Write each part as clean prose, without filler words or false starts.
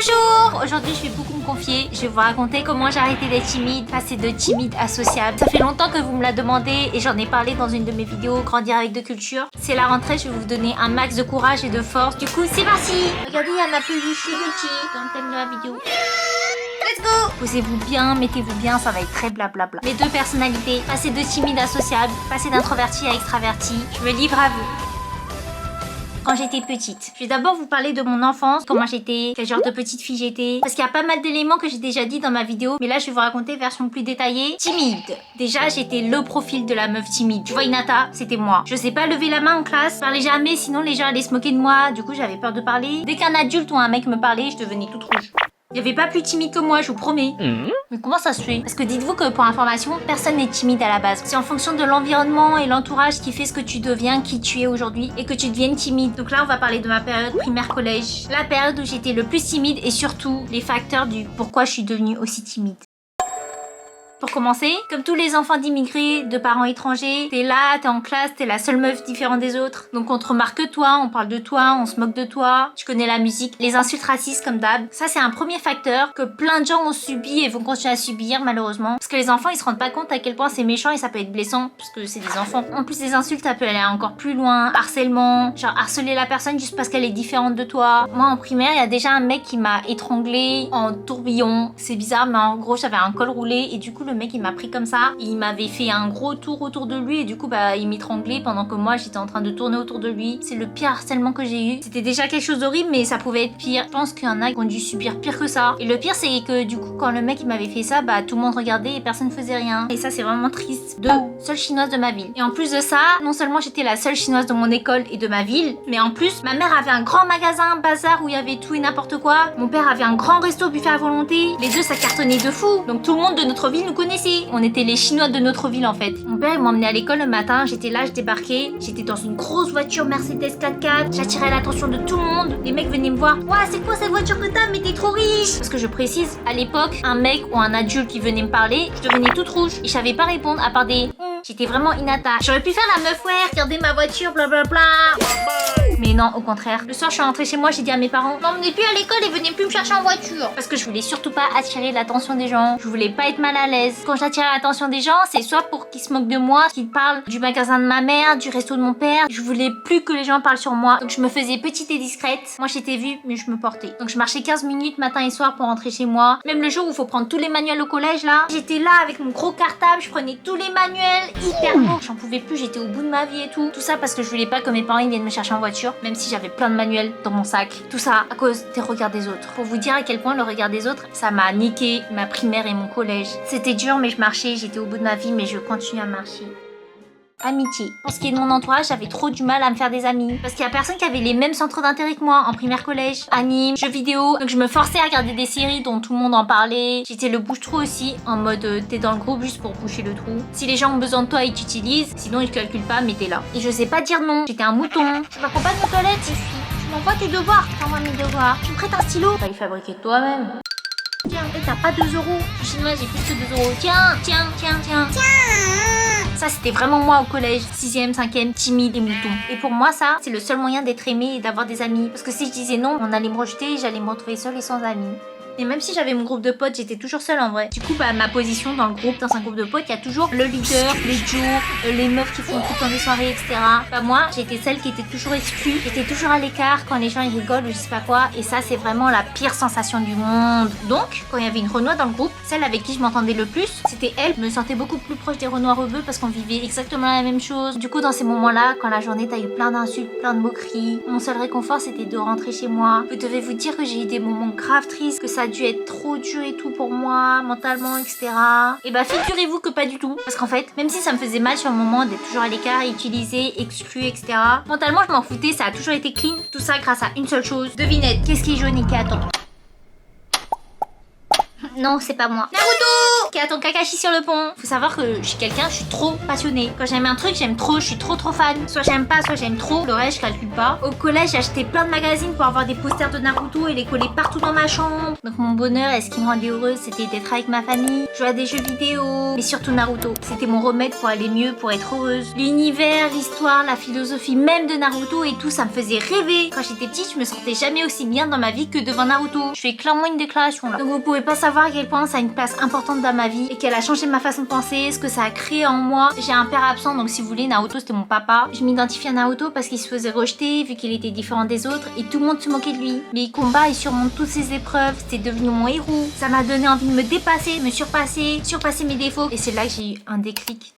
Bonjour! Aujourd'hui, je vais beaucoup me confier. Je vais vous raconter comment j'ai arrêté d'être timide, passer de timide à sociable. Ça fait longtemps que vous me la demandez et j'en ai parlé dans une de mes vidéos Grandir avec de culture. C'est la rentrée, je vais vous donner un max de courage et de force. Du coup, c'est parti! Regardez, il y a ma peluche Gucci dans le thème de la vidéo. Let's go! Posez-vous bien, mettez-vous bien, ça va être très blablabla. Mes deux personnalités, passer de timide à sociable, passer d'introverti à extraverti. Je me livre à vous. Quand j'étais petite. Je vais d'abord vous parler de mon enfance, comment j'étais, quel genre de petite fille j'étais. Parce qu'il y a pas mal d'éléments que j'ai déjà dit dans ma vidéo, mais là je vais vous raconter version plus détaillée. Timide. Déjà j'étais le profil de la meuf timide. Tu vois Hinata, c'était moi. Je sais pas lever la main en classe, je parlais jamais, sinon les gens allaient se moquer de moi. Du coup j'avais peur de parler. Dès qu'un adulte ou un mec me parlait, je devenais toute rouge. Il n'y avait pas plus timide que moi, je vous promets. Mais comment ça se fait? Parce que dites-vous que pour information, personne n'est timide à la base. C'est en fonction de l'environnement et l'entourage qui fait ce que tu deviens, qui tu es aujourd'hui, et que tu deviennes timide. Donc là, on va parler de ma période primaire-collège. La période où j'étais le plus timide et surtout les facteurs du pourquoi je suis devenue aussi timide. Pour commencer, comme tous les enfants d'immigrés, de parents étrangers, t'es là, t'es en classe, t'es la seule meuf différente des autres. Donc on te remarque que toi, on parle de toi, on se moque de toi. Tu connais la musique, les insultes racistes comme d'hab. Ça c'est un premier facteur que plein de gens ont subi et vont continuer à subir malheureusement. Parce que les enfants ils se rendent pas compte à quel point c'est méchant et ça peut être blessant parce que c'est des enfants. En plus les insultes ça peut aller encore plus loin. Harcèlement, genre harceler la personne juste parce qu'elle est différente de toi. Moi en primaire il y a déjà un mec qui m'a étranglé en tourbillon. C'est bizarre mais en gros j'avais un col roulé et du coup le mec il m'a pris comme ça, il m'avait fait un gros tour autour de lui et du coup bah il m'étranglait pendant que moi j'étais en train de tourner autour de lui. C'est le pire harcèlement que j'ai eu. C'était déjà quelque chose d'horrible mais ça pouvait être pire. Je pense qu'il y en a qui ont dû subir pire que ça. Et le pire c'est que du coup quand le mec il m'avait fait ça, bah tout le monde regardait et personne faisait rien. Et ça c'est vraiment triste. Seule chinoise de ma ville. Et en plus de ça, non seulement j'étais la seule chinoise de mon école et de ma ville, mais en plus ma mère avait un grand magasin, bazar où il y avait tout et n'importe quoi. Mon père avait un grand resto buffet à volonté. Les deux ça cartonnait de fou. Donc tout le monde de notre ville nous connaissait. On était les Chinois de notre ville en fait. Mon père il m'emmenait à l'école le matin, j'étais là, je débarquais, j'étais dans une grosse voiture Mercedes 4x4, j'attirais l'attention de tout le monde, les mecs venaient me voir. Ouah, c'est quoi cette voiture que t'as? Mais t'es trop riche! Parce que je précise, à l'époque, un mec ou un adulte qui venait me parler, je devenais toute rouge et je savais pas répondre à part des J'étais vraiment Hinata. J'aurais pu faire la meuf, ouais, regardez ma voiture, blablabla. Mais non, au contraire. Le soir, je suis rentrée chez moi, j'ai dit à mes parents, m'emmenez plus à l'école et venez plus me chercher en voiture. Parce que je voulais surtout pas attirer l'attention des gens. Je voulais pas être mal à l'aise. Quand j'attirais l'attention des gens, c'est soit pour qu'ils se moquent de moi, qu'ils parlent du magasin de ma mère, du resto de mon père. Je voulais plus que les gens parlent sur moi. Donc je me faisais petite et discrète. Moi, j'étais vue, mais je me portais. Donc je marchais 15 minutes matin et soir pour rentrer chez moi. Même le jour où il faut prendre tous les manuels au collège, là, j'étais là avec mon gros cartable, je prenais tous les manuels, hyper beau. J'en pouvais plus, j'étais au bout de ma vie et tout. Tout ça parce que je voulais pas que mes parents ils viennent me chercher en voiture, même si j'avais plein de manuels dans mon sac. Tout ça à cause des regards des autres. Pour vous dire à quel point le regard des autres, ça m'a niqué ma primaire et mon collège. C'était dur mais je marchais, j'étais au bout de ma vie mais je continue à marcher. Amitié. Pour ce qui est de mon entourage, j'avais trop du mal à me faire des amis. Parce qu'il y a personne qui avait les mêmes centres d'intérêt que moi en primaire collège. Anime, jeux vidéo. Donc je me forçais à regarder des séries dont tout le monde en parlait. J'étais le bouche-trou aussi, en mode t'es dans le groupe juste pour boucher le trou. Si les gens ont besoin de toi, ils t'utilisent. Sinon ils te calculent pas, mais t'es là. Et je sais pas dire non. J'étais un mouton. Tu m'accompagnes aux toilettes, je suis. Tu m'envoies tes devoirs. Je t'envoie mes devoirs. Tu me prêtes un stylo. Bah, il fabriquer toi-même. Tiens, t'as pas 2 €. Je suis chinoise, j'ai plus que 2 €. Tiens. Ça c'était vraiment moi au collège, 6ème, 5ème, timide et mouton. Et pour moi ça, c'est le seul moyen d'être aimé et d'avoir des amis. Parce que si je disais non, on allait me rejeter et j'allais me retrouver seule et sans amis. Et même si j'avais mon groupe de potes, j'étais toujours seule en vrai. Du coup, bah, ma position dans le groupe, dans un groupe de potes, il y a toujours le leader, les duos, les meufs qui font tout le temps des soirées, etc. Bah, moi, j'étais celle qui était toujours exclue. J'étais toujours à l'écart quand les gens ils rigolent ou je sais pas quoi. Et ça, c'est vraiment la pire sensation du monde. Donc, quand il y avait une Renoir dans le groupe, celle avec qui je m'entendais le plus, c'était elle. Je me sentais beaucoup plus proche des Renoirs rebeux parce qu'on vivait exactement la même chose. Du coup, dans ces moments-là, quand la journée t'as eu plein d'insultes, plein de moqueries, mon seul réconfort, c'était de rentrer chez moi. Vous devez vous dire que j'ai eu des moments graves tristes, que ça a dû être trop dur et tout pour moi, mentalement, etc. Et bah figurez-vous que pas du tout. Parce qu'en fait, même si ça me faisait mal sur le moment d'être toujours à l'écart, utilisé, exclu, etc. Mentalement, je m'en foutais, ça a toujours été clean. Tout ça grâce à une seule chose. Devinette, qu'est-ce qui est jaune et qui attend? Non, c'est pas moi. Naruto qui a ton Kakashi sur le pont. Faut savoir que je suis quelqu'un, je suis trop passionnée. Quand j'aime un truc, j'aime trop, je suis trop fan. Soit j'aime pas, soit j'aime trop. Le reste, je calcule pas. Au collège, j'ai acheté plein de magazines pour avoir des posters de Naruto et les coller partout dans ma chambre. Donc mon bonheur et ce qui me rendait heureuse, c'était d'être avec ma famille, jouer à des jeux vidéo, mais surtout Naruto. C'était mon remède pour aller mieux, pour être heureuse. L'univers, l'histoire, la philosophie même de Naruto et tout, ça me faisait rêver. Quand j'étais petite, je me sentais jamais aussi bien dans ma vie que devant Naruto. Je fais clairement une déclaration là. Donc vous pouvez pas savoir à quel point ça a une place importante dans ma vie et qu'elle a changé ma façon de penser, ce que ça a créé en moi. J'ai un père absent, donc si vous voulez, Naruto c'était mon papa. Je m'identifie à Naruto parce qu'il se faisait rejeter vu qu'il était différent des autres et tout le monde se moquait de lui. Mais il combat et surmonte toutes ses épreuves, c'était devenu mon héros. Ça m'a donné envie de me dépasser, me surpasser mes défauts et c'est là que j'ai eu un déclic.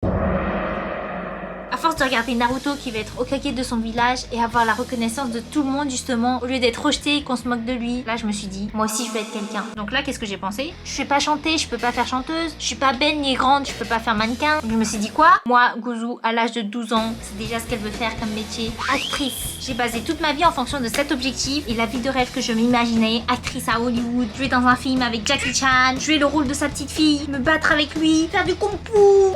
À force de regarder Naruto qui va être au caquet de son village et avoir la reconnaissance de tout le monde justement, au lieu d'être rejeté et qu'on se moque de lui, là je me suis dit, moi aussi je veux être quelqu'un. Donc là qu'est-ce que j'ai pensé? Je sais pas chanter, je peux pas faire chanteuse, je suis pas belle ni grande, je peux pas faire mannequin. Donc je me suis dit quoi? Moi, Gouzou, à l'âge de 12 ans, c'est déjà ce qu'elle veut faire comme métier. Actrice. J'ai basé toute ma vie en fonction de cet objectif et la vie de rêve que je m'imaginais. Actrice à Hollywood, jouer dans un film avec Jackie Chan, jouer le rôle de sa petite fille, me battre avec lui, faire du kung-fu.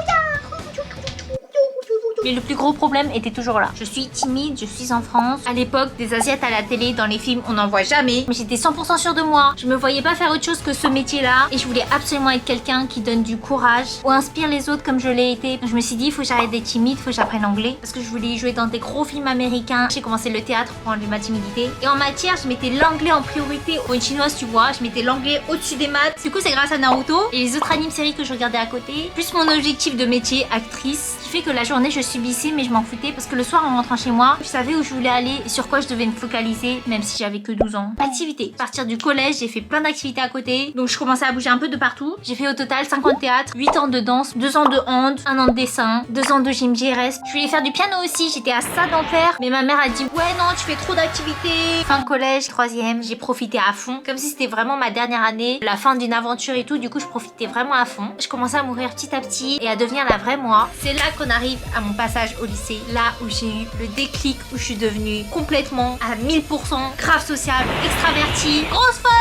Mais le plus gros problème était toujours là. Je suis timide, je suis en France. À l'époque, des Asiates à la télé, dans les films, on n'en voit jamais. Mais j'étais 100% sûre de moi. Je me voyais pas faire autre chose que ce métier-là. Et je voulais absolument être quelqu'un qui donne du courage ou inspire les autres comme je l'ai été. Donc je me suis dit, il faut que j'arrête d'être timide, il faut que j'apprenne l'anglais. Parce que je voulais jouer dans des gros films américains. J'ai commencé le théâtre pour enlever ma timidité. Et en matière, je mettais l'anglais en priorité. Pour une chinoise, tu vois, je mettais l'anglais au-dessus des maths. Du coup, c'est grâce à Naruto et les autres animes séries que je regardais à côté. Plus mon objectif de métier, actrice, qui fait que la journée, je subissais, mais je m'en foutais parce que le soir en rentrant chez moi, je savais où je voulais aller et sur quoi je devais me focaliser, même si j'avais que 12 ans. Activité. À partir du collège, j'ai fait plein d'activités à côté, donc je commençais à bouger un peu de partout. J'ai fait au total 50 théâtres, 8 ans de danse, 2 ans de hand, 1 an de dessin, 2 ans de gym GRS. Je voulais faire du piano aussi, j'étais à ça d'en faire, mais ma mère a dit ouais non, tu fais trop d'activités. Fin de collège, 3e, j'ai profité à fond, comme si c'était vraiment ma dernière année, la fin d'une aventure et tout, du coup je profitais vraiment à fond. Je commençais à mourir petit à petit et à devenir la vraie moi. C'est là qu'on arrive à mon passage au lycée, là où j'ai eu le déclic, où je suis devenue complètement à 1000% grave sociable, extravertie, grosse folle.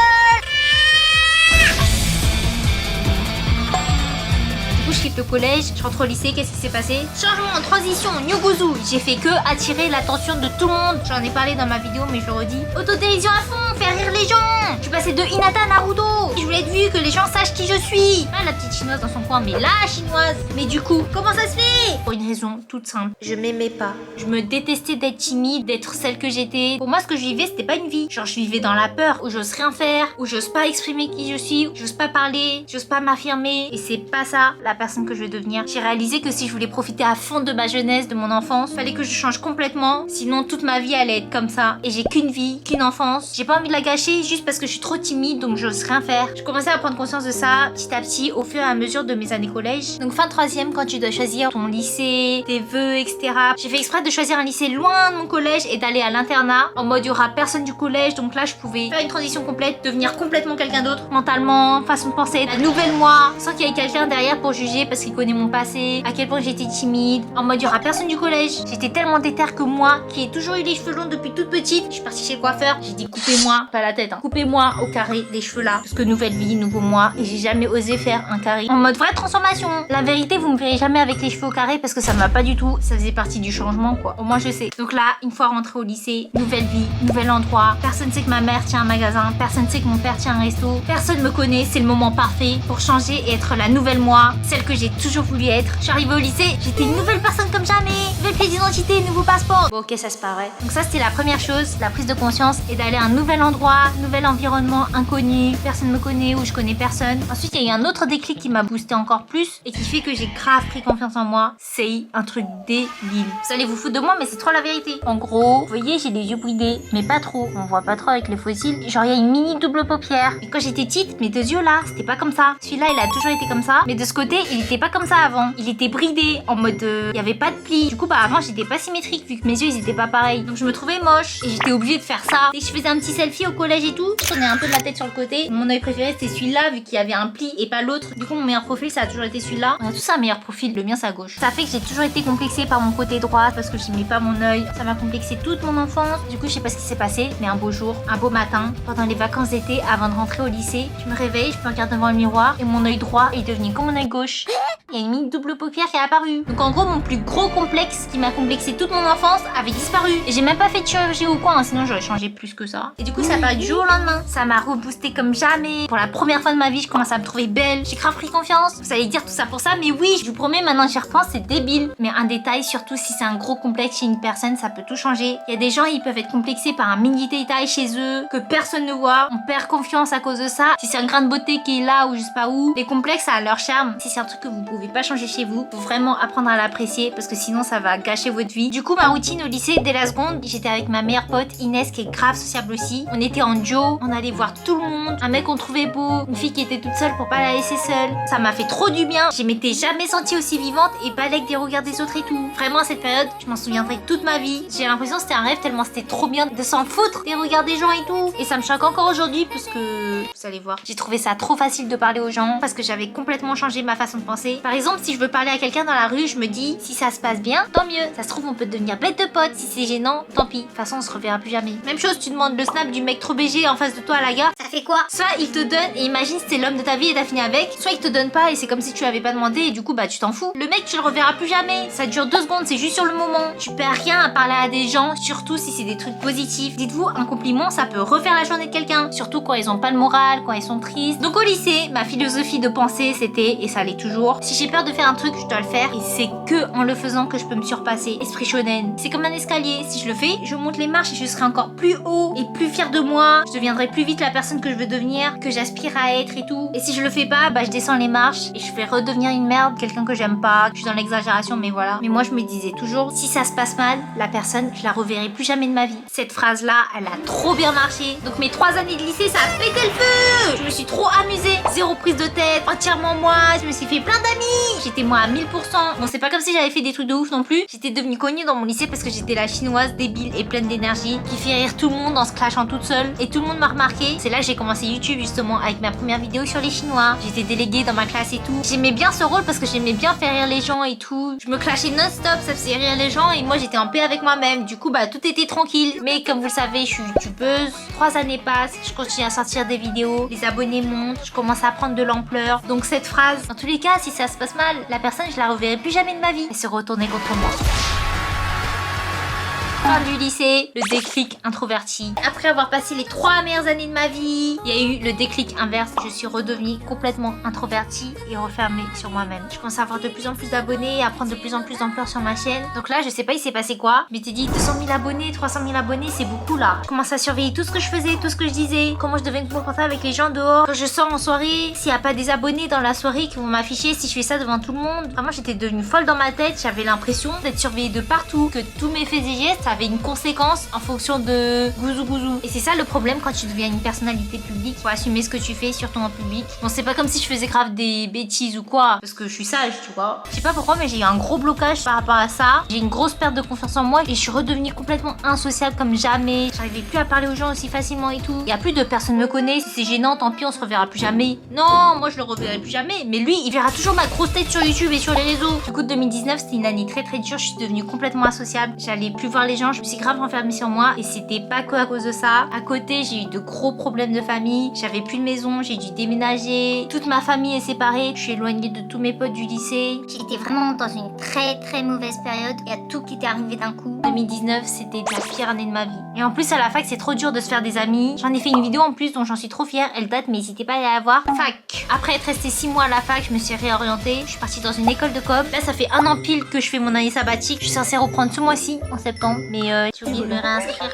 Je quitte le collège, je rentre au lycée, qu'est-ce qui s'est passé? Changement, transition, New Gouzou. J'ai fait que attirer l'attention de tout le monde. J'en ai parlé dans ma vidéo, mais je le redis. Autodérision à fond, faire rire les gens. Je suis passée de Hinata à Naruto. Je voulais être vue, que les gens sachent qui je suis. Pas la petite chinoise dans son coin, mais la chinoise. Mais du coup, comment ça se fait? Pour une raison toute simple. Je m'aimais pas. Je me détestais d'être timide, d'être celle que j'étais. Pour moi, ce que je vivais, c'était pas une vie. Genre, je vivais dans la peur, où j'ose rien faire, où j'ose pas exprimer qui je suis, où j'ose pas parler, j'ose pas m'affirmer. Et c'est pas ça, la personne que je veux devenir. J'ai réalisé que si je voulais profiter à fond de ma jeunesse, de mon enfance, fallait que je change complètement, sinon toute ma vie allait être comme ça. Et j'ai qu'une vie, qu'une enfance. J'ai pas envie de la gâcher juste parce que je suis trop timide, donc j'ose rien faire. Je commençais à prendre conscience de ça petit à petit au fur et à mesure de mes années collège. Donc fin de 3e, quand tu dois choisir ton lycée, tes vœux, etc. J'ai fait exprès de choisir un lycée loin de mon collège et d'aller à l'internat. En mode il y aura personne du collège, donc là je pouvais faire une transition complète, devenir complètement quelqu'un d'autre, mentalement, façon de penser, la nouvelle moi, sans qu'il y ait quelqu'un derrière pour juger parce qu'il connaît mon passé, à quel point j'étais timide, en mode il y aura personne du collège. J'étais tellement déterre que moi, qui ai toujours eu les cheveux longs depuis toute petite, je suis partie chez le coiffeur, j'ai dit coupez-moi, pas la tête, hein. Coupez-moi au carré les cheveux là, parce que nouvelle vie, nouveau moi, et j'ai jamais osé faire un carré en mode vraie transformation. La vérité, vous me verrez jamais avec les cheveux au carré parce que ça me va pas du tout, ça faisait partie du changement quoi. Au moins je sais. Donc là, une fois rentrée au lycée, nouvelle vie, nouvel endroit, personne sait que ma mère tient un magasin, personne sait que mon père tient un resto, personne me connaît, c'est le moment parfait pour changer et être la nouvelle moi, celle que j'ai toujours voulu être. Je suis arrivée au lycée, j'étais une nouvelle personne comme jamais, nouvelle pièce d'identité, nouveau passeport. Bon ok, ça se paraît. Donc ça c'était la première chose, la prise de conscience et d'aller à un nouvel endroit, nouvel environnement inconnu, personne me connaît ou je connais personne. Ensuite il y a eu un autre déclic qui m'a boosté encore plus et qui fait que j'ai grave pris confiance en moi. C'est un truc débile. Vous allez vous foutre de moi mais c'est trop la vérité. En gros, vous voyez j'ai les yeux bridés, mais pas trop. On voit pas trop avec les fossiles. Genre il y a une mini double paupière. Et quand j'étais petite, mes 2 yeux là, c'était pas comme ça. Celui-là il a toujours été comme ça, mais de ce côté il était pas comme ça avant. Il était bridé en mode il y avait pas de plis. Du coup bah avant j'étais pas symétrique vu que mes yeux ils étaient pas pareils. Donc je me trouvais moche et j'étais obligée de faire ça. Dès que je faisais un petit selfie au collège et tout, je prenais un peu de la tête sur le côté. Mon œil préféré c'était celui-là vu qu'il y avait un pli et pas l'autre. Du coup mon meilleur profil ça a toujours été celui-là. On a tous un meilleur profil, le mien c'est à gauche. Ça fait que j'ai toujours été complexée par mon côté droit parce que j'aimais pas mon œil. Ça m'a complexé toute mon enfance. Du coup je sais pas ce qui s'est passé, mais un beau jour, un beau matin, pendant les vacances d'été avant de rentrer au lycée, je me réveille, je me regarde devant le miroir et mon œil droit est devenu comme mon œil gauche. Il y a une mini double paupière qui est apparue. Donc en gros mon plus gros complexe qui m'a complexé toute mon enfance avait disparu. Et j'ai même pas fait de chirurgie ou quoi, hein, sinon j'aurais changé plus que ça. Et du coup ça a apparu du jour au lendemain. Ça m'a reboosté comme jamais. Pour la première fois de ma vie je commence à me trouver belle. J'ai grave pris confiance. Vous allez dire tout ça pour ça, mais oui, je vous promets, maintenant que j'y repense, c'est débile. Mais un détail, surtout si c'est un gros complexe chez une personne, ça peut tout changer. Il y a des gens, ils peuvent être complexés par un mini détail chez eux que personne ne voit. On perd confiance à cause de ça. Si c'est un grain de beauté qui est là ou je sais pas où, les complexes ça a leur charme. Si c'est un truc que vous pouvez pas changer chez vous, faut vraiment apprendre à l'apprécier parce que sinon ça va gâcher votre vie. Du coup ma routine au lycée dès la seconde, j'étais avec ma meilleure pote Inès qui est grave sociable aussi. On était en duo, on allait voir tout le monde, un mec qu'on trouvait beau, une fille qui était toute seule pour pas la laisser seule. Ça m'a fait trop du bien. Je m'étais jamais sentie aussi vivante et pas avec des regards des autres et tout. Vraiment à cette période, je m'en souviendrai toute ma vie. J'ai l'impression que c'était un rêve tellement c'était trop bien de s'en foutre des regards des gens et tout. Et ça me choque encore aujourd'hui parce que vous allez voir, j'ai trouvé ça trop facile de parler aux gens parce que j'avais complètement changé ma façon de penser. Par exemple, si je veux parler à quelqu'un dans la rue, je me dis si ça se passe bien, tant mieux. Ça se trouve on peut devenir bête de pote. Si c'est gênant, tant pis. De toute façon, on se reverra plus jamais. Même chose, tu demandes le snap du mec trop BG en face de toi à la gare. Ça fait quoi? Soit il te donne et imagine c'est l'homme de ta vie et t'as fini avec. Soit il te donne pas et c'est comme si tu l'avais pas demandé et du coup bah tu t'en fous. Le mec tu le reverras plus jamais. Ça dure 2 secondes, c'est juste sur le moment. Tu perds rien à parler à des gens, surtout si c'est des trucs positifs. Dites-vous, un compliment ça peut refaire la journée de quelqu'un. Surtout quand ils ont pas le moral, quand ils sont tristes. Donc au lycée, ma philosophie de pensée c'était, et ça l'est toujours, si j'ai peur de faire un truc, je dois le faire. Et c'est que en le faisant que je peux me surpasser. Esprit shonen. C'est comme un escalier. Si je le fais, je monte les marches et je serai encore plus haut et plus fière de moi. Je deviendrai plus vite la personne que je veux devenir, que j'aspire à être et tout. Et si je le fais pas, bah je descends les marches et je vais redevenir une merde, quelqu'un que j'aime pas. Je suis dans l'exagération, mais voilà. Mais moi je me disais toujours, si ça se passe mal, la personne, je la reverrai plus jamais de ma vie. Cette phrase là, elle a trop bien marché. Donc mes 3 années de lycée, ça a pété le feu. Je me suis trop amusée. Zéro prise de tête, entièrement moi. Je me suis fait plein d'amis. J'étais moi à 1000%. Bon, c'est pas comme si j'avais fait des trucs de ouf non plus. J'étais devenue connue dans mon lycée parce que j'étais la chinoise débile et pleine d'énergie qui fait rire tout le monde en se clashant toute seule. Et tout le monde m'a remarqué. C'est là que j'ai commencé YouTube justement avec ma première vidéo sur les Chinois. J'étais déléguée dans ma classe et tout. J'aimais bien ce rôle parce que j'aimais bien faire rire les gens et tout. Je me clashais non-stop, ça faisait rire les gens et moi j'étais en paix avec moi-même. Du coup bah tout était tranquille. Mais comme vous le savez, je suis youtubeuse. 3 années passent, je continue à sortir des vidéos. Les abonnés montent, je commence à prendre de l'ampleur. Donc cette phrase, dans tous les cas, si ça se passe mal, la personne je la reverrai plus jamais de ma vie et se retourner contre moi. Fin du lycée, le déclic introverti. Après avoir passé les 3 meilleures années de ma vie, il y a eu le déclic inverse. Je suis redevenue complètement introvertie et refermée sur moi-même. Je commence à avoir de plus en plus d'abonnés, à prendre de plus en plus d'ampleur sur ma chaîne. Donc là, je sais pas, il s'est passé quoi. Je m'étais dit 200 000 abonnés, 300 000 abonnés, c'est beaucoup là. Je commence à surveiller tout ce que je faisais, tout ce que je disais, comment je devais me comporter avec les gens dehors. Quand je sors en soirée, s'il n'y a pas des abonnés dans la soirée qui vont m'afficher si je fais ça devant tout le monde. Vraiment, j'étais devenue folle dans ma tête. J'avais l'impression d'être surveillée de partout, que tous mes faits et gestes avaient une conséquence en fonction de gouzou gouzou. Et c'est ça le problème quand tu deviens une personnalité publique. Faut assumer ce que tu fais, surtout en public. Bon, c'est pas comme si je faisais grave des bêtises ou quoi, parce que je suis sage, tu vois. Je sais pas pourquoi, mais j'ai eu un gros blocage par rapport à ça. J'ai une grosse perte de confiance en moi et je suis redevenue complètement insociable comme jamais. J'arrivais plus à parler aux gens aussi facilement et tout. Il y a plus de personne me connaît. Si c'est gênant, tant pis, on se reverra plus jamais. Non, moi je le reverrai plus jamais. Mais lui, il verra toujours ma grosse tête sur YouTube et sur les réseaux. Du coup, 2019, c'était une année très très dure. Je suis devenue complètement associable. J'allais plus voir les gens. Je me suis grave renfermée sur moi et c'était pas que à cause de ça. À côté, j'ai eu de gros problèmes de famille. J'avais plus de maison, j'ai dû déménager. Toute ma famille est séparée. Je suis éloignée de tous mes potes du lycée. J'étais vraiment dans une très très mauvaise période. Il y a tout qui était arrivé d'un coup. 2019, c'était la pire année de ma vie. Et en plus, à la fac, c'est trop dur de se faire des amis. J'en ai fait une vidéo en plus dont j'en suis trop fière. Elle date, mais n'hésitez pas à aller la voir. Fac. Après être restée 6 mois à la fac, je me suis réorientée. Je suis partie dans une école de com. Là, ça fait 1 an pile que je fais mon année sabbatique. Je suis censée reprendre ce mois-ci, en septembre. Mais j'ai oublié de me réinscrire.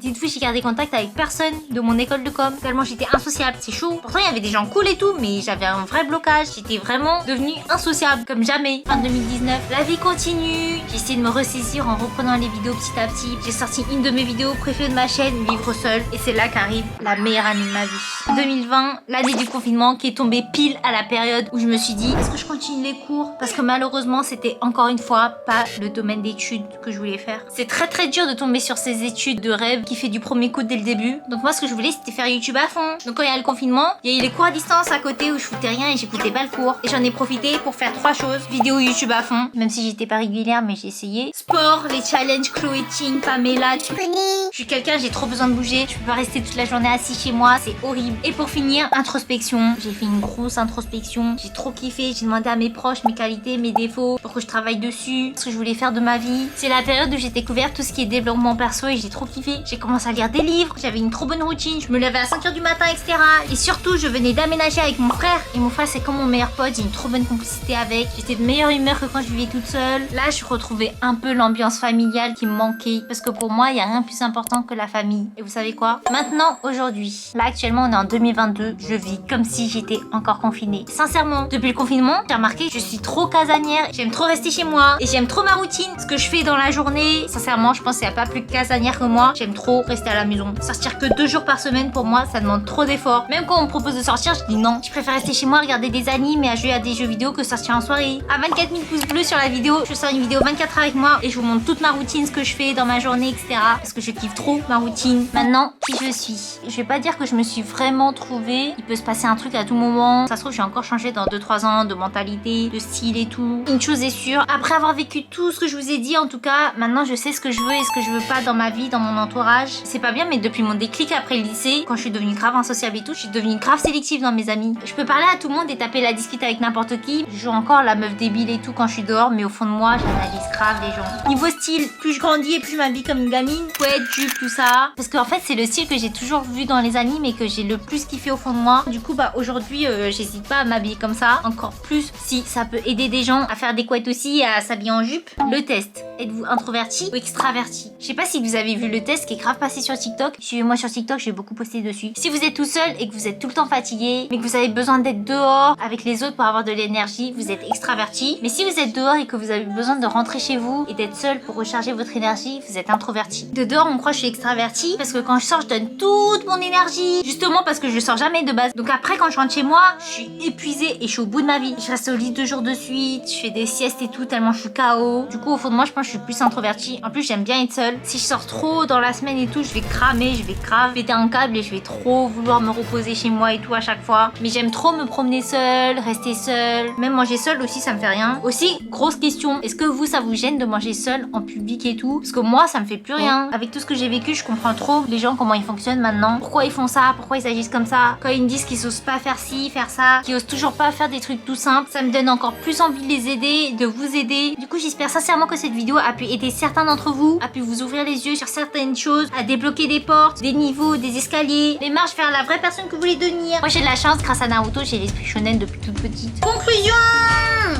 Dites-vous, j'ai gardé contact avec personne de mon école de com. Tellement j'étais insociable, c'est chaud. Pourtant, il y avait des gens cool et tout, mais j'avais un vrai blocage. J'étais vraiment devenue insociable, comme jamais. En 2019, la vie continue. J'ai essayé de me ressaisir en reprenant les vidéos petit à petit. J'ai sorti une de mes vidéos préférées de ma chaîne, Vivre seule. Et c'est là qu'arrive la meilleure année de ma vie. 2020, l'année du confinement qui est tombée pile à la période où je me suis dit, est-ce que je continue les cours? Parce que malheureusement, c'était encore une fois pas le domaine d'études que je voulais faire. C'est très dur de tomber sur ces études de rêve qui fait du premier coup dès le début. Donc moi, ce que je voulais, c'était faire YouTube à fond. Donc quand il y a le confinement, il y a eu les cours à distance à côté où je foutais rien et j'écoutais pas le cours. Et j'en ai profité pour faire 3 choses. Vidéo YouTube à fond, même si j'étais pas régulière, mais j'ai essayé. Sport, les challenges Chloé Ting, Pamela, tu connais. Je suis quelqu'un, j'ai trop besoin de bouger. Je peux pas rester toute la journée assis chez moi, c'est horrible. Et pour finir, introspection. J'ai fait une grosse introspection. J'ai trop kiffé. J'ai demandé à mes proches mes qualités, mes défauts, pour que je travaille dessus, ce que je voulais faire de ma vie. C'est la période où j'ai découvert tout ce qui est développement perso et j'ai trop kiffé. J'ai commencé à lire des livres, j'avais une trop bonne routine, je me levais à 5h du matin, etc. Et surtout, je venais d'aménager avec mon frère. Et mon frère, c'est comme mon meilleur pote, j'ai une trop bonne complicité avec. J'étais de meilleure humeur que quand je vivais toute seule. Là, je retrouvais un peu l'ambiance familiale qui me manquait. Parce que pour moi, il n'y a rien de plus important que la famille. Et vous savez quoi? Maintenant, aujourd'hui, là actuellement, on est en 2022, je vis comme si j'étais encore confinée. Sincèrement, depuis le confinement, j'ai remarqué que je suis trop casanière. J'aime trop rester chez moi et j'aime trop ma routine. Ce que je fais dans la journée, sincèrement, je pense qu'il n'y a pas plus casanière que moi. J'aime trop rester à la maison. Sortir que 2 jours par semaine, pour moi, ça demande trop d'efforts. Même quand on me propose de sortir, je dis non. Je préfère rester chez moi, regarder des animes et à jouer à des jeux vidéo que sortir en soirée. À 24 000 pouces bleus sur la vidéo, je sors une vidéo 24 avec moi et je vous montre toute ma routine, ce que je fais dans ma journée, etc. Parce que je kiffe trop ma routine. Maintenant, qui je suis. Je vais pas dire que je me suis vraiment trouvée. Il peut se passer un truc à tout moment. Ça se trouve, j'ai encore changé dans 2-3 ans de mentalité, de style et tout. Une chose est sûre, après avoir vécu tout ce que je vous ai dit, en tout cas, maintenant je sais ce que je veux et ce que je veux pas dans ma vie, dans mon entourage. C'est pas bien, mais depuis mon déclic après le lycée, quand je suis devenue grave insociable et tout, je suis devenue grave sélective dans mes amis. Je peux parler à tout le monde et taper la discute avec n'importe qui. Je joue encore la meuf débile et tout quand je suis dehors, mais au fond de moi, j'analyse grave les gens. Niveau style, plus je grandis et plus je m'habille comme une gamine. Couette, jupe, tout ça. Parce qu'en fait, c'est le style que j'ai toujours vu dans les animes et que j'ai le plus kiffé au fond de moi. Du coup, bah aujourd'hui, j'hésite pas à m'habiller comme ça. Encore plus si ça peut aider des gens à faire des couettes aussi, à s'habiller en jupe. Le test. Êtes-vous introverti ou extraverti? Je sais pas si vous avez vu le test qui est grave passé sur TikTok. Suivez-moi sur TikTok, j'ai beaucoup posté dessus. Si vous êtes tout seul et que vous êtes tout le temps fatigué, mais que vous avez besoin d'être dehors avec les autres pour avoir de l'énergie, vous êtes extraverti. Mais si vous êtes dehors et que vous avez besoin de rentrer chez vous et d'être seul pour recharger votre énergie, vous êtes introverti. De dehors, on croit que je suis extraverti parce que quand je sors, je donne toute mon énergie. Justement parce que je sors jamais de base. Donc après, quand je rentre chez moi, je suis épuisée et je suis au bout de ma vie. Je reste au lit 2 jours de suite, je fais des siestes et tout tellement je suis KO. Du coup, au fond de moi, je pense que je suis plus introvertie. En plus, j'aime bien être seule. Si je sors trop dans la semaine et tout, je vais cramer, je vais grave péter un câble et je vais trop vouloir me reposer chez moi et tout à chaque fois. Mais j'aime trop me promener seule, rester seule. Même manger seule aussi, ça me fait rien. Aussi, grosse question, est-ce que vous, ça vous gêne de manger seule en public et tout? Parce que moi, ça me fait plus rien. Avec tout ce que j'ai vécu, je comprends trop les gens, comment ils fonctionnent maintenant. Pourquoi ils font ça? Pourquoi ils agissent comme ça? Quand ils me disent qu'ils osent pas faire ci, faire ça, qu'ils osent toujours pas faire des trucs tout simples, ça me donne encore plus envie de les aider, de vous aider. Du coup, j'espère sincèrement que cette vidéo a pu aider certains d'entre vous, a pu vous ouvrir les yeux sur certaines choses, à débloquer des portes, des niveaux, des escaliers, les marches vers la vraie personne que vous voulez devenir. Moi, j'ai de la chance, grâce à Naruto, j'ai l'esprit shonen depuis toute petite. Conclusion!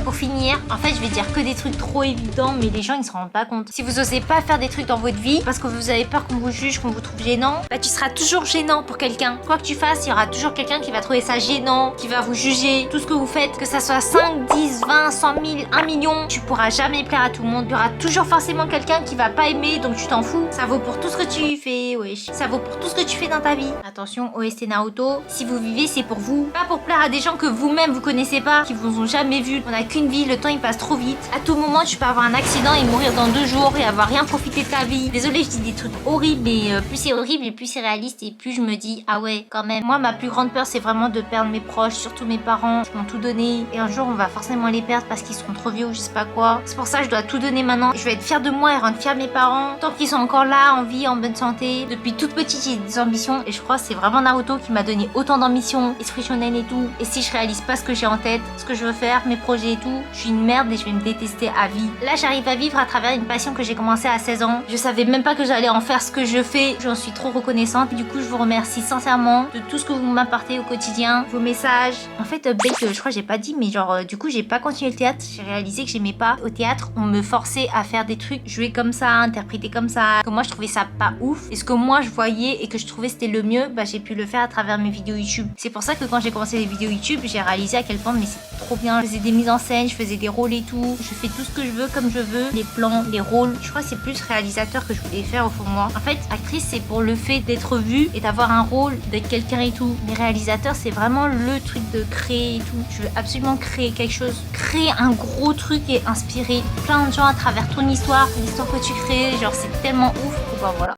Pour finir, en fait, je vais dire que des trucs trop évidents, mais les gens, ils se rendent pas compte. Si vous osez pas faire des trucs dans votre vie, parce que vous avez peur qu'on vous juge, qu'on vous trouve gênant, bah tu seras toujours gênant pour quelqu'un. Quoi que tu fasses, il y aura toujours quelqu'un qui va trouver ça gênant, qui va vous juger. Tout ce que vous faites, que ça soit 5, 10, 20, 100 000, 1 million, tu pourras jamais plaire à tout le monde. Il y aura toujours forcément quelqu'un qui va pas aimer, donc tu t'en fous. Ça vaut pour tout ce que tu fais, wesh. Ça vaut pour tout ce que tu fais dans ta vie. Attention, OST Naruto, si vous vivez, c'est pour vous. Pas pour plaire à des gens que vous-même vous connaissez pas, qui vous ont jamais vu. On a qu'une vie, le temps il passe trop vite. À tout moment, tu peux avoir un accident et mourir dans 2 jours et avoir rien profité de ta vie. Désolée, je dis des trucs horribles, mais plus c'est horrible et plus c'est réaliste et plus je me dis, ah ouais, quand même. Moi, ma plus grande peur, c'est vraiment de perdre mes proches, surtout mes parents, qui m'ont tout donné. Et un jour, on va forcément les perdre parce qu'ils seront trop vieux ou je sais pas quoi. C'est pour ça que je dois tout donner maintenant. Je vais être fière de moi et rendre fière mes parents. Tant qu'ils sont encore là, en vie, en bonne santé. Depuis toute petite, j'ai des ambitions et je crois que c'est vraiment Naruto qui m'a donné autant d'ambitions, esprit shonen et tout. Et si je réalise pas ce que j'ai en tête, ce que je veux faire, mes projets et tout, tout, je suis une merde et je vais me détester à vie. Là, j'arrive à vivre à travers une passion que j'ai commencé à 16 ans. Je savais même pas que j'allais en faire ce que je fais. J'en suis trop reconnaissante. Du coup, je vous remercie sincèrement de tout ce que vous m'apportez au quotidien, vos messages. En fait, je crois que j'ai pas dit, mais genre, du coup, j'ai pas continué le théâtre. J'ai réalisé que j'aimais pas. Au théâtre, on me forçait à faire des trucs, jouer comme ça, interpréter comme ça. Que moi, je trouvais ça pas ouf. Et ce que moi, je voyais et que je trouvais c'était le mieux, bah, j'ai pu le faire à travers mes vidéos YouTube. C'est pour ça que quand j'ai commencé les vidéos YouTube, j'ai réalisé à quel point, mais c'est trop bien. Je faisais des mises en scène, je faisais des rôles et tout. Je fais tout ce que je veux comme je veux. Les plans, les rôles. Je crois que c'est plus réalisateur que je voulais faire au fond de moi. En fait, actrice, c'est pour le fait d'être vue et d'avoir un rôle, d'être quelqu'un et tout. Mais réalisateur, c'est vraiment le truc de créer et tout. Je veux absolument créer quelque chose. Créer un gros truc et inspirer plein de gens à travers ton histoire. L'histoire que tu crées, genre c'est tellement ouf. Et ben voilà.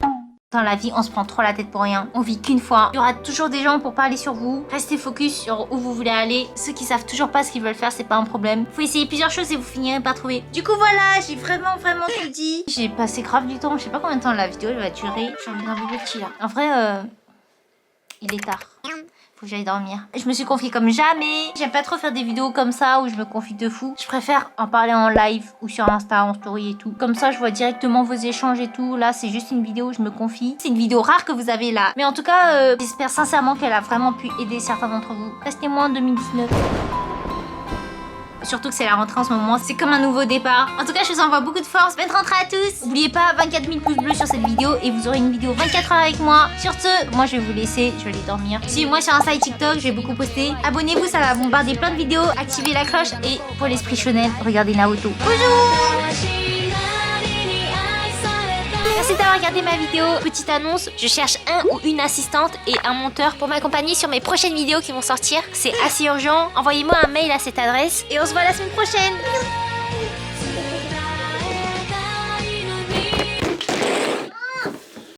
Dans la vie, on se prend trop la tête pour rien. On vit qu'une fois. Il y aura toujours des gens pour parler sur vous. Restez focus sur où vous voulez aller. Ceux qui savent toujours pas ce qu'ils veulent faire, c'est pas un problème. Faut essayer plusieurs choses et vous finirez par trouver. Du coup, voilà, j'ai vraiment tout dit. J'ai passé grave du temps. Je sais pas combien de temps la vidéo elle va durer. J'ai envie d'un bébé petit là. En vrai, il est tard. Faut que j'aille dormir. Je me suis confiée comme jamais. J'aime pas trop faire des vidéos comme ça où je me confie de fou. Je préfère en parler en live ou sur Insta, en story et tout. Comme ça, je vois directement vos échanges et tout. Là, c'est juste une vidéo où je me confie. C'est une vidéo rare que vous avez là. Mais en tout cas, j'espère sincèrement qu'elle a vraiment pu aider certains d'entre vous. Restez-moi en 2019. Surtout que c'est la rentrée en ce moment, c'est comme un nouveau départ. En tout cas, je vous envoie beaucoup de force. Bonne rentrée à tous. N'oubliez pas 24 000 pouces bleus sur cette vidéo et vous aurez une vidéo 24 heures avec moi. Sur ce, moi je vais vous laisser, je vais aller dormir. Suivez-moi sur Insta et TikTok, je vais beaucoup poster. Abonnez-vous, ça va bombarder plein de vidéos. Activez la cloche et pour l'esprit Chanel, regardez Naruto. Bonjour. Merci d'avoir regardé ma vidéo. Petite annonce, je cherche un ou une assistante et un monteur pour m'accompagner sur mes prochaines vidéos qui vont sortir. C'est assez urgent. Envoyez-moi un mail à cette adresse et on se voit la semaine prochaine. Bisous.